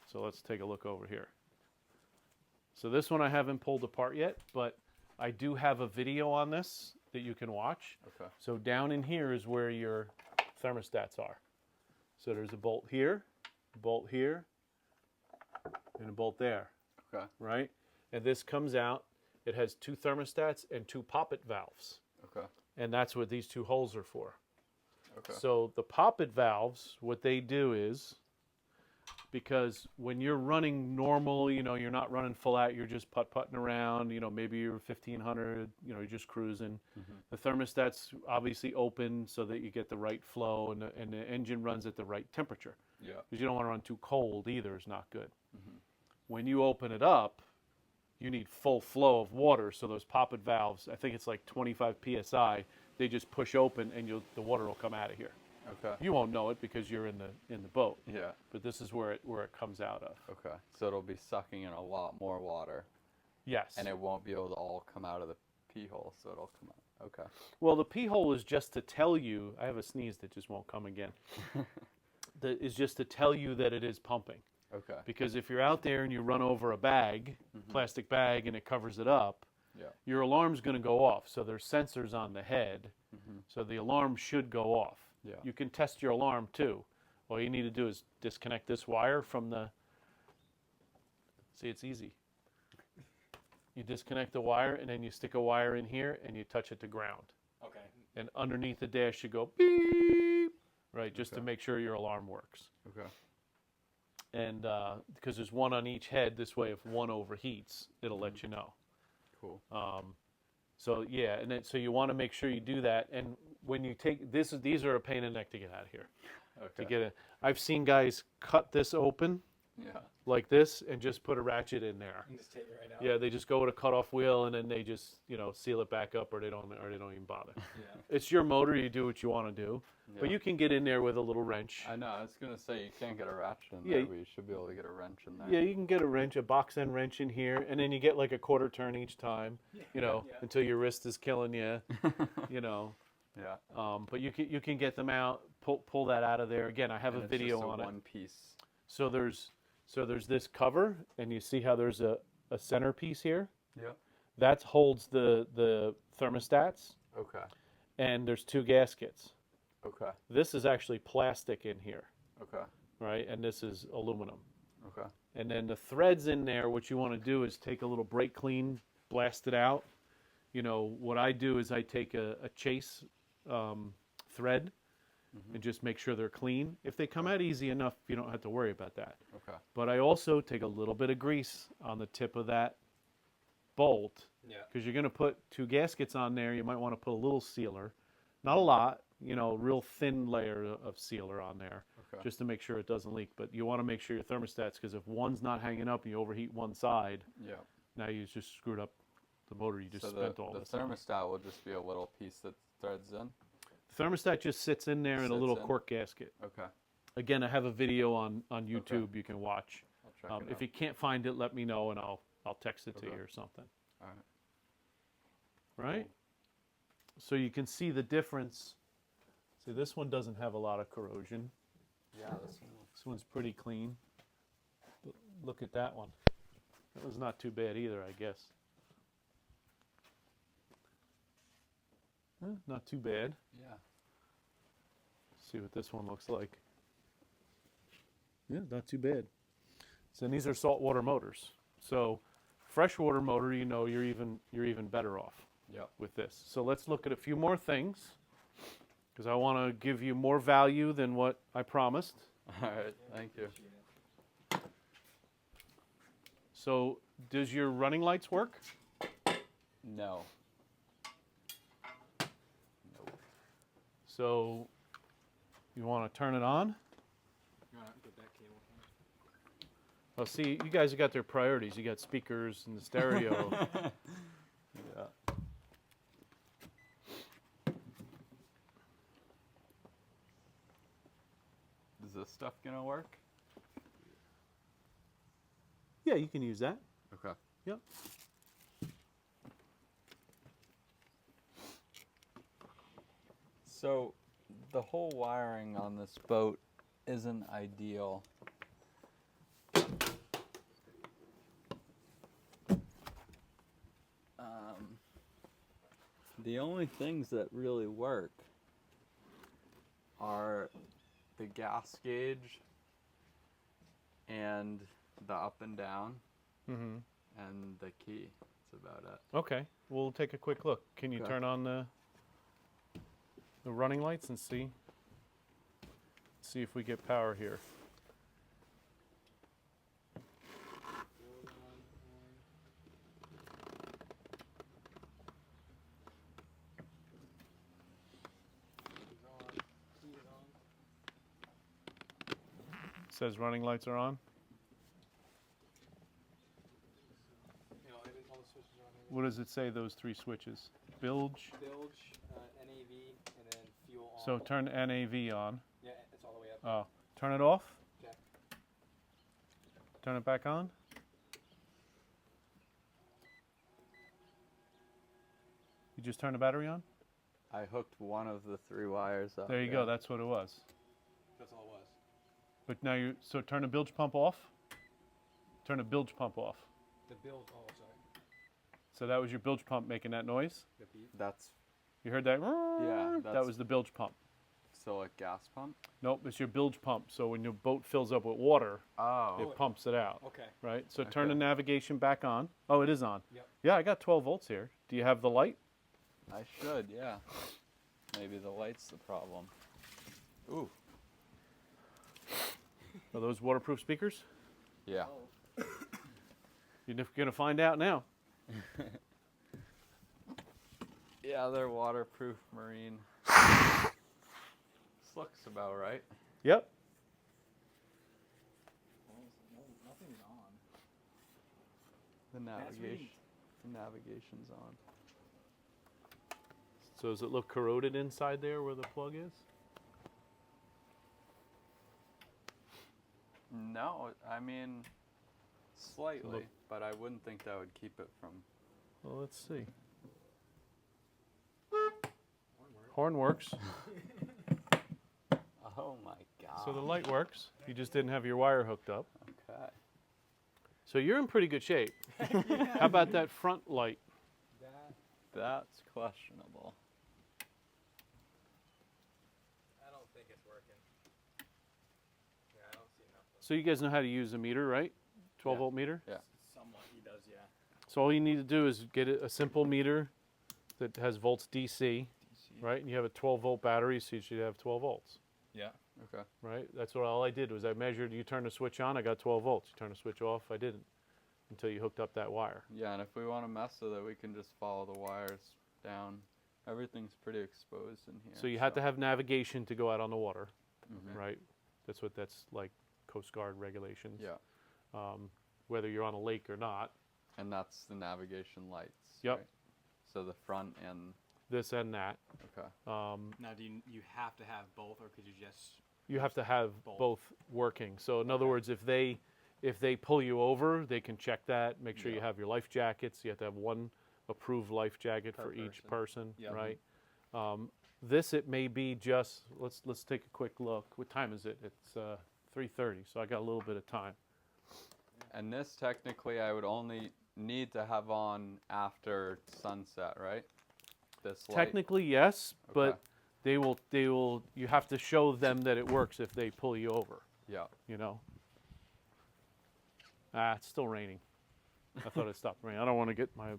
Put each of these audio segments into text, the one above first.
So let's take a look over here. So this one I haven't pulled apart yet, but I do have a video on this that you can watch. Okay. So down in here is where your thermostats are. So there's a bolt here, and a bolt there. Okay. Right? And this comes out. It has 2 thermostats and 2 poppet valves. Okay. And that's what these 2 holes are for. Okay. So the poppet valves, what they do is, because when you're running normal, you're not running full out, you're just putt-putting around, maybe you're 1500, you're just cruising. Mm-hmm. The thermostat's obviously open so that you get the right flow and the engine runs at the right temperature. Yeah. Because you don't want to run too cold either, is not good. Mm-hmm. When you open it up, you need full flow of water, so those poppet valves, I think it's like 25 psi, they just push open and the water will come out of here. Okay. You won't know it because you're in the boat. Yeah. But this is where it comes out of. Okay. So it'll be sucking in a lot more water. Yes. And it won't be able to all come out of the pee hole, so it'll come out. Okay. Well, the pee hole is just to tell you, I have a sneeze that just won't come again. That is just to tell you that it is pumping. Okay. Because if you're out there and you run over a bag, plastic bag, and it covers it up, Yeah. your alarm's going to go off. So there's sensors on the head, so the alarm should go off. Yeah. You can test your alarm too. All you need to do is disconnect this wire from the, see, it's easy. You disconnect the wire and then you stick a wire in here and you touch it to ground. Okay. And underneath the dash you go beep, right, just to make sure your alarm works. Okay. And because there's one on each head, this way if one overheats, it'll let you know. Cool. So yeah, and then so you want to make sure you do that. And when you take these are a pain in the neck to get out of here. Okay. To get it, I've seen guys cut this open Yeah. like this and just put a ratchet in there. And just take it right out. Yeah, they just go with a cutoff wheel and then they just seal it back up, or they don't even bother. Yeah. It's your motor. You do what you want to do, but Yeah. you can get in there with a little wrench. I know. I was gonna say you can't get a ratchet in Yeah. there, but you should be able to get a wrench in there. Yeah, you can get a wrench, a box end wrench in here, and then you get like a quarter turn each time, Yeah. until your wrist is killing you, Yeah. But you can get them out, pull that out of there. Again, I have And a it's video just on it. one piece. So there's this cover, and you see how there's a centerpiece here. Yeah. That holds the thermostats, Okay. and there's 2 gaskets. Okay. This is actually plastic in here, Okay. right? And this is aluminum. Okay. And then the threads in there, what you want to do is take a little brake clean, blast it out. What I do is I take a chase thread and just make sure they're clean. If they come out easy enough, you don't have to worry about that. Okay. But I also take a little bit of grease on the tip of that bolt, Yeah. because you're going to put 2 gaskets on there. You might want to put a little sealer, not a lot, real thin layer of sealer on there, Okay. just to make sure it doesn't leak. But you want to make sure your thermostats, because if one's not hanging up and you overheat one side, Yeah. now you just screwed up the motor you just So spent the all this on. thermostat will just be a little piece that threads in. The thermostat just sits in there in a Sits little in. cork gasket. Okay. Again, I have a video on YouTube you can watch. I'll check it If out. you can't find it, let me know and I'll text it to Okay. you or something. All right. Right? So you can see the difference. See, this one doesn't have a lot of corrosion. Yeah, this one looks. This one's pretty clean. But look at that one. That was not too bad either, I guess. Not too bad. Yeah. See what this one looks like. Yeah, not too bad. So these are saltwater motors. So freshwater motor, you're even better off Yep. with this. So let's look at a few more things, because I want to give you more value than what I promised. All right. Thank you. So does your running lights work? No. So you want to turn it on? You want to get that cable? Well, see, you guys have got their priorities. You got speakers and the stereo. Yeah. Is this stuff gonna work? Yeah, you can use that. Okay. Yep. So, the whole wiring on this boat isn't ideal. The only things that really work are the gas gauge and the up and down Mm-hmm. and the key. That's about it. Okay, we'll take a quick look. Can you Okay. turn on the running lights and see if we get power here? Says running lights are on. All the switches are on here. What does it say, those three switches? Bilge. Bilge, NAV, and then fuel on. So turn NAV on. Yeah, it's all the way up. Oh, turn it off. Okay. Turn it back on. You just turn the battery on? I hooked one of the 3 wires up. There you go, that's what it was. That's all it was. But now so turn the bilge pump off. Turn the bilge pump off. The bilge, oh, sorry. So that was your bilge pump making that noise? The beep. That's You heard that? Yeah, That that's- was the bilge pump. still a gas pump. Nope, it's your bilge pump. So when your boat fills up with water, Oh. it pumps it out. Okay. Right? So turn Okay. the navigation back on. Oh, it is on. Yep. Yeah, I got 12 volts here. Do you have the light? I should, yeah. Maybe the light's the problem. Ooh. Are those waterproof speakers? Yeah. You're going to find out now. Yeah, they're waterproof marine. This looks about right. Yep. Nothing's on. The That's navigation. The navigation's on. So does it look corroded inside there where the plug is? No, I mean slightly, Look. but I wouldn't think that would keep it from. Well, let's see. Horn works. Oh my god. So the light works. You just didn't have your wire hooked up. Okay. So you're in pretty good shape. How about that front light? That's questionable. I don't think it's working. Yeah, I don't see nothing. So you guys know how to use a meter, right? 12 Yeah. volt meter? Yeah. Somewhat, he does, yeah. So all you need to do is get a simple meter that has volts DC, right? And you have a 12 volt battery, so you should have 12 volts, Yeah. Okay. right? That's what all I did was I measured, you turn the switch on, I got 12 volts. You turn the switch off, I didn't until you hooked up that wire. Yeah, and if we want to mess with it, we can just follow the wires down. Everything's pretty exposed in here. So you have to have navigation to go out on the water, Mhm. right? That's like Coast Guard regulations. Yeah, Whether you're on a lake or not, and that's the navigation lights. Yep. Right? So the front and this and that. okay. Now, do you have to have both, or could you just... You have to have Both. both working. So in other Okay. words, if they pull you over, they can check that, make sure you Yeah. have your life jackets. You have to have one approved life jacket Per for each person. person, Yep. right? This it may be just let's take a quick look. What time is it? It's 3:30, so I got a little bit of time. And this technically I would only need to have on after sunset, right? This light. Technically, yes, but Okay. they will. You have to show them that it works if they pull you over. Yeah. You know. It's still raining. I thought it stopped raining. I don't want to get my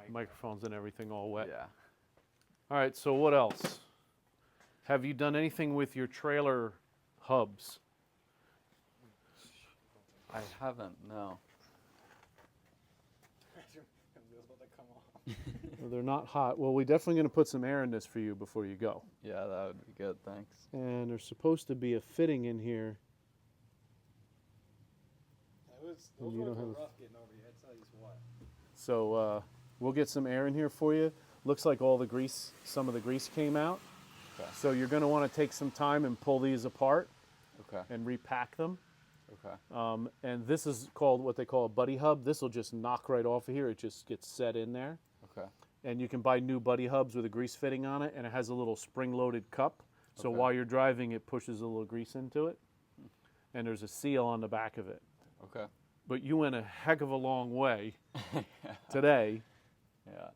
microphones and everything all wet. Yeah. All right, so what else? Have you done anything with your trailer hubs? I haven't. No. wheels about to come off. Well, they're not hot. Well, we're definitely going to put some air in this for you before you go. Yeah, that would be good. Thanks. And there's supposed to be a fitting in here. Those You were don't have a- rough getting over here, I tell you what. So we'll get some air in here for you. Looks like all the grease, some of the grease came out. Okay. So you're going to want to take some time and pull these apart Okay. and repack them. Okay. And this is called what they call a buddy hub. This will just knock right off of here. It just gets set in there. Okay. And you can buy new buddy hubs with a grease fitting on it, and it has a little spring-loaded cup. So Okay. while you're driving, it pushes a little grease into it. And there's a seal on the back of it. Okay. But you went a heck of a long way today, Yeah.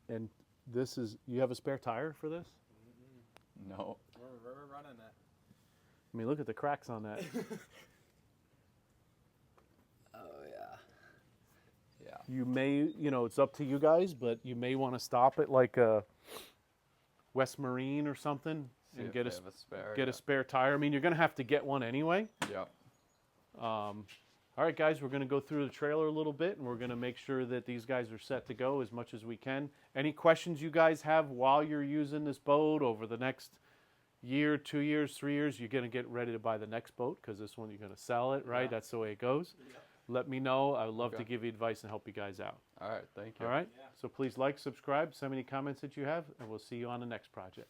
and This is, you have a spare tire for this? No. We're running that. I mean, look at the cracks on that. Oh yeah. Yeah. You may, it's up to you guys, but you may want to stop at like a West Marine or something See and if get they a have a spare. get yeah. a spare tire. I mean, you're going to have to get one anyway. Yep. All right, guys, we're going to go through the trailer a little bit, and we're going to make sure that these guys are set to go as much as we can. Any questions you guys have while you're using this boat over the next year, 2 years, 3 years, you're going to get ready to buy the next boat because this one you're going to sell it, right? Yeah. That's the way it goes. Let me know. I would love to Okay. give you advice and help you guys out. All right. Thank you. All right? Yeah. So please like, subscribe, send me any comments that you have, and we'll see you on the next project.